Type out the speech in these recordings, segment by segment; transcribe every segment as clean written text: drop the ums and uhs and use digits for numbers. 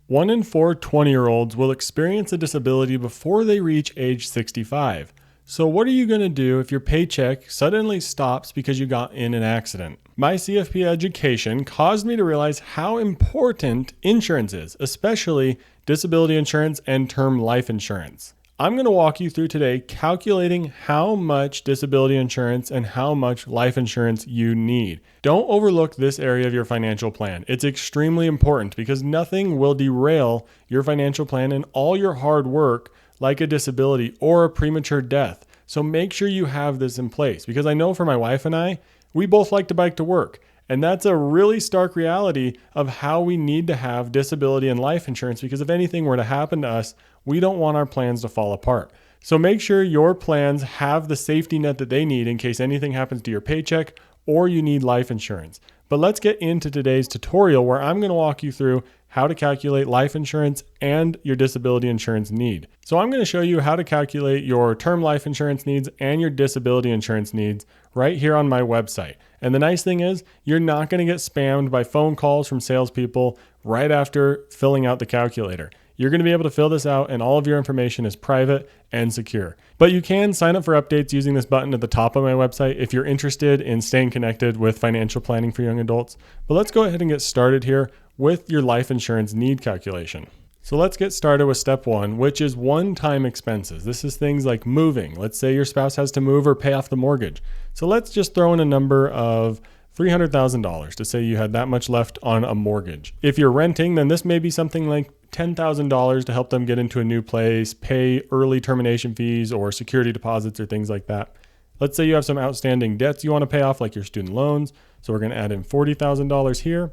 1 in 4 20-year-olds will experience a disability before they reach age 65. So what are you going to do if your paycheck suddenly stops because you got in an accident? My CFP education caused me to realize how important insurance is, especially disability insurance and term life insurance. I'm going to walk you through today calculating how much disability insurance and how much life insurance you need. Don't overlook this area of your financial plan. It's extremely important because nothing will derail your financial plan and all your hard work like a disability or a premature death. So make sure you have this in place, because I know for my wife and I, we both like to bike to work. And that's a really stark reality of how we need to have disability and life insurance, because if anything were to happen to us, we don't want our plans to fall apart. So make sure your plans have the safety net that they need in case anything happens to your paycheck or you need life insurance. But let's get into today's tutorial where I'm going to walk you through how to calculate life insurance and your disability insurance need. So I'm going to show you how to calculate your term life insurance needs and your disability insurance needs right here on my website. And the nice thing is you're not going to get spammed by phone calls from salespeople right after filling out the calculator. You're going to be able to fill this out and all of your information is private and secure. But you can sign up for updates using this button at the top of my website if you're interested in staying connected with financial planning for young adults. But let's go ahead and get started here with your life insurance need calculation. So let's get started with step 1, which is one-time expenses. This is things like moving. Let's say your spouse has to move or pay off the mortgage. So let's just throw in a number of $300,000 to say you had that much left on a mortgage. If you're renting, then this may be something like $10,000 to help them get into a new place, pay early termination fees or security deposits or things like that. Let's say you have some outstanding debts you want to pay off, like your student loans. So we're going to add in $40,000 here.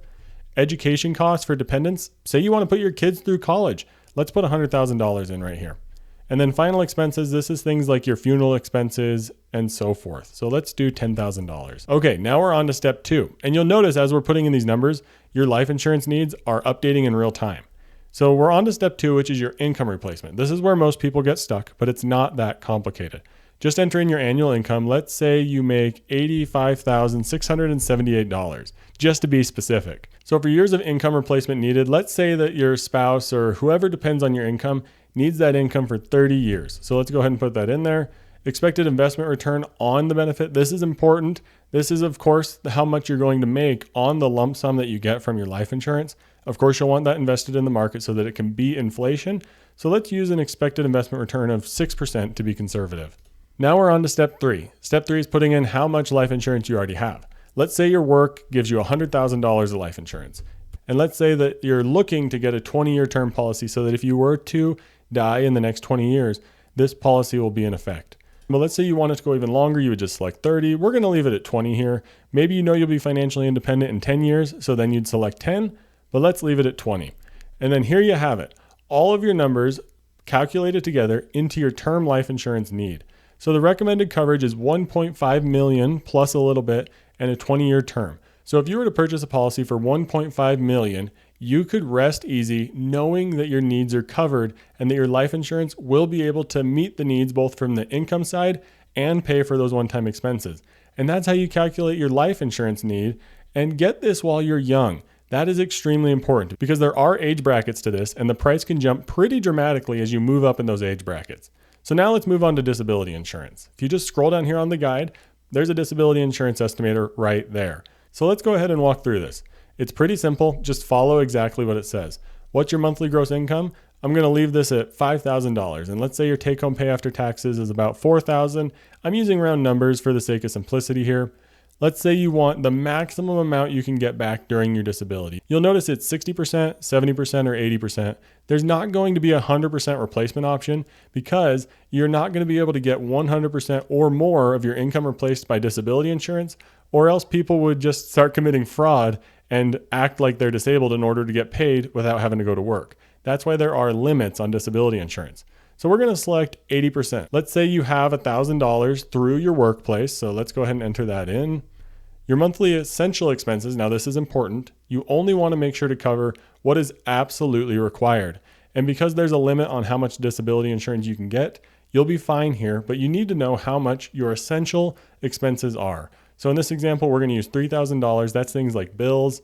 Education costs for dependents. Say you want to put your kids through college. Let's put $100,000 in right here. And then final expenses, this is things like your funeral expenses and so forth. So let's do $10,000. Okay, now we're on to step 2. And you'll notice as we're putting in these numbers, your life insurance needs are updating in real time. So we're on to step 2, which is your income replacement. This is where most people get stuck, but it's not that complicated. Just enter in your annual income. Let's say you make $85,678, just to be specific. So for years of income replacement needed, let's say that your spouse or whoever depends on your income needs that income for 30 years. So let's go ahead and put that in there. Expected investment return on the benefit. This is important. This is, of course, how much you're going to make on the lump sum that you get from your life insurance. Of course, you'll want that invested in the market so that it can beat inflation. So let's use an expected investment return of 6% to be conservative. Now we're on to step 3. Step 3 is putting in how much life insurance you already have. Let's say your work gives you $100,000 of life insurance. And let's say that you're looking to get a 20-year term policy so that if you were to die in the next 20 years, this policy will be in effect. But let's say you want it to go even longer, you would just select 30. We're going to leave it at 20 here. Maybe you know you'll be financially independent in 10 years, so then you'd select 10, but let's leave it at 20. And then here you have it. All of your numbers calculated together into your term life insurance need. So the recommended coverage is $1.5 million plus a little bit and a 20-year term. So if you were to purchase a policy for $1.5 million, you could rest easy knowing that your needs are covered and that your life insurance will be able to meet the needs both from the income side and pay for those one-time expenses. And that's how you calculate your life insurance need. And get this while you're young. That is extremely important because there are age brackets to this and the price can jump pretty dramatically as you move up in those age brackets. So now let's move on to disability insurance. If you just scroll down here on the guide, there's a disability insurance estimator right there. So let's go ahead and walk through this. It's pretty simple. Just follow exactly what it says. What's your monthly gross income? I'm going to leave this at $5,000. And let's say your take-home pay after taxes is about $4,000. I'm using round numbers for the sake of simplicity here. Let's say you want the maximum amount you can get back during your disability. You'll notice it's 60%, 70%, or 80%. There's not going to be a 100% replacement option because you're not going to be able to get 100% or more of your income replaced by disability insurance, or else people would just start committing fraud and act like they're disabled in order to get paid without having to go to work. That's why there are limits on disability insurance. So we're going to select 80%. Let's say you have $1,000 through your workplace. So let's go ahead and enter that in. Your monthly essential expenses, now this is important, you only want to make sure to cover what is absolutely required. And because there's a limit on how much disability insurance you can get, you'll be fine here, but you need to know how much your essential expenses are. So in this example, we're going to use $3,000. That's things like bills,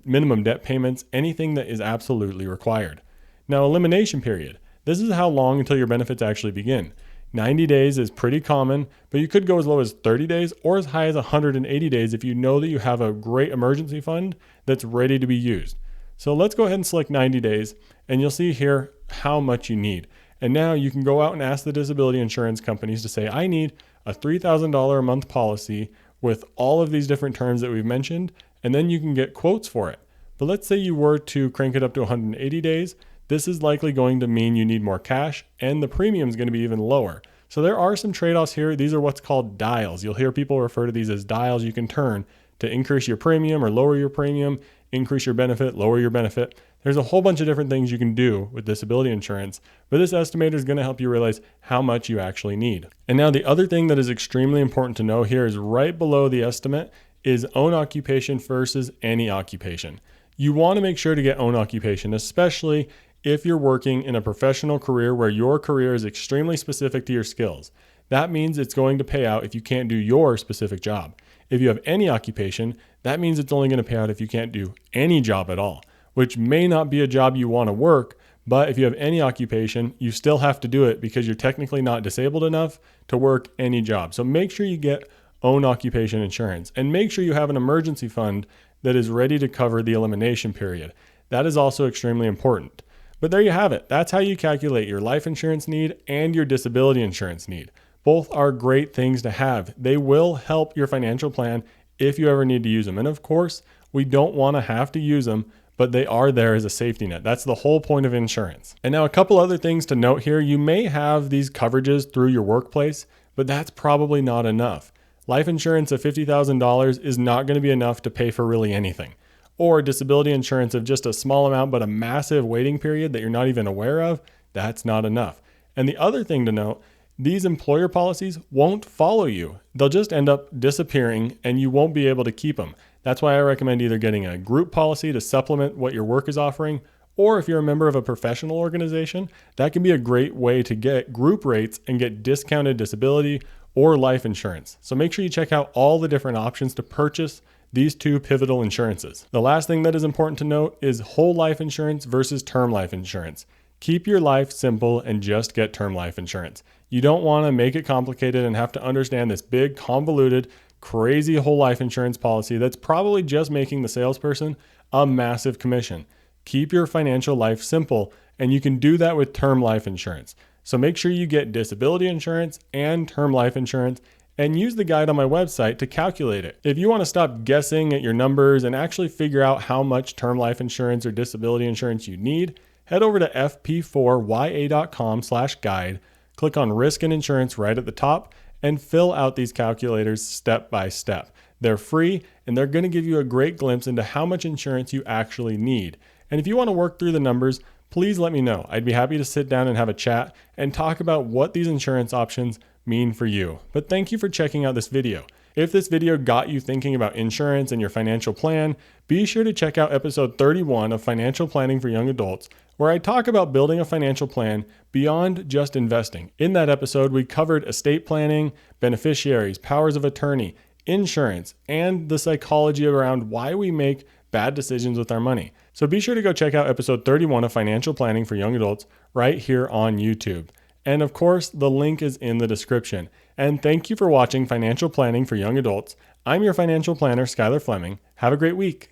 minimum debt payments, anything that is absolutely required. Now, elimination period. This is how long until your benefits actually begin. 90 days is pretty common, but you could go as low as 30 days or as high as 180 days if you know that you have a great emergency fund that's ready to be used. So let's go ahead and select 90 days, and you'll see here how much you need. And now you can go out and ask the disability insurance companies to say, I need a $3,000 a month policy with all of these different terms that we've mentioned, and then you can get quotes for it. But let's say you were to crank it up to 180 days. This is likely going to mean you need more cash, and the premium is going to be even lower. So there are some trade-offs here. These are what's called dials. You'll hear people refer to these as dials you can turn to increase your premium or lower your premium, increase your benefit, lower your benefit. There's a whole bunch of different things you can do with disability insurance, but this estimator is going to help you realize how much you actually need. And now the other thing that is extremely important to know here is right below the estimate is own occupation versus any occupation. You want to make sure to get own occupation, especially if you're working in a professional career where your career is extremely specific to your skills. That means it's going to pay out if you can't do your specific job. If you have any occupation, that means it's only going to pay out if you can't do any job at all, which may not be a job you want to work, but if you have any occupation, you still have to do it because you're technically not disabled enough to work any job. So make sure you get own occupation insurance, and make sure you have an emergency fund that is ready to cover the elimination period. That is also extremely important. But there you have it. That's how you calculate your life insurance need and your disability insurance need. Both are great things to have. They will help your financial plan if you ever need to use them. And of course, we don't want to have to use them, but they are there as a safety net. That's the whole point of insurance. And now a couple other things to note here. You may have these coverages through your workplace, but that's probably not enough. Life insurance of $50,000 is not going to be enough to pay for really anything. Or disability insurance of just a small amount but a massive waiting period that you're not even aware of, that's not enough. And the other thing to note, these employer policies won't follow you. They'll just end up disappearing and you won't be able to keep them. That's why I recommend either getting a group policy to supplement what your work is offering, or if you're a member of a professional organization, that can be a great way to get group rates and get discounted disability or life insurance. So make sure you check out all the different options to purchase these two pivotal insurances. The last thing that is important to note is whole life insurance versus term life insurance. Keep your life simple and just get term life insurance. You don't want to make it complicated and have to understand this big, convoluted, crazy whole life insurance policy that's probably just making the salesperson a massive commission. Keep your financial life simple, and you can do that with term life insurance. So make sure you get disability insurance and term life insurance, and use the guide on my website to calculate it. If you want to stop guessing at your numbers and actually figure out how much term life insurance or disability insurance you need, head over to fp4ya.com/guide, click on risk and insurance right at the top, and fill out these calculators step by step. They're free, and they're going to give you a great glimpse into how much insurance you actually need. And if you want to work through the numbers, please let me know. I'd be happy to sit down and have a chat and talk about what these insurance options mean for you. But thank you for checking out this video. If this video got you thinking about insurance and your financial plan, be sure to check out episode 31 of Financial Planning for Young Adults, where I talk about building a financial plan beyond just investing. In that episode, we covered estate planning, beneficiaries, powers of attorney, insurance, and the psychology around why we make bad decisions with our money. So be sure to go check out episode 31 of Financial Planning for Young Adults right here on YouTube. And of course, the link is in the description. And thank you for watching Financial Planning for Young Adults. I'm your financial planner, Skylar Fleming. Have a great week.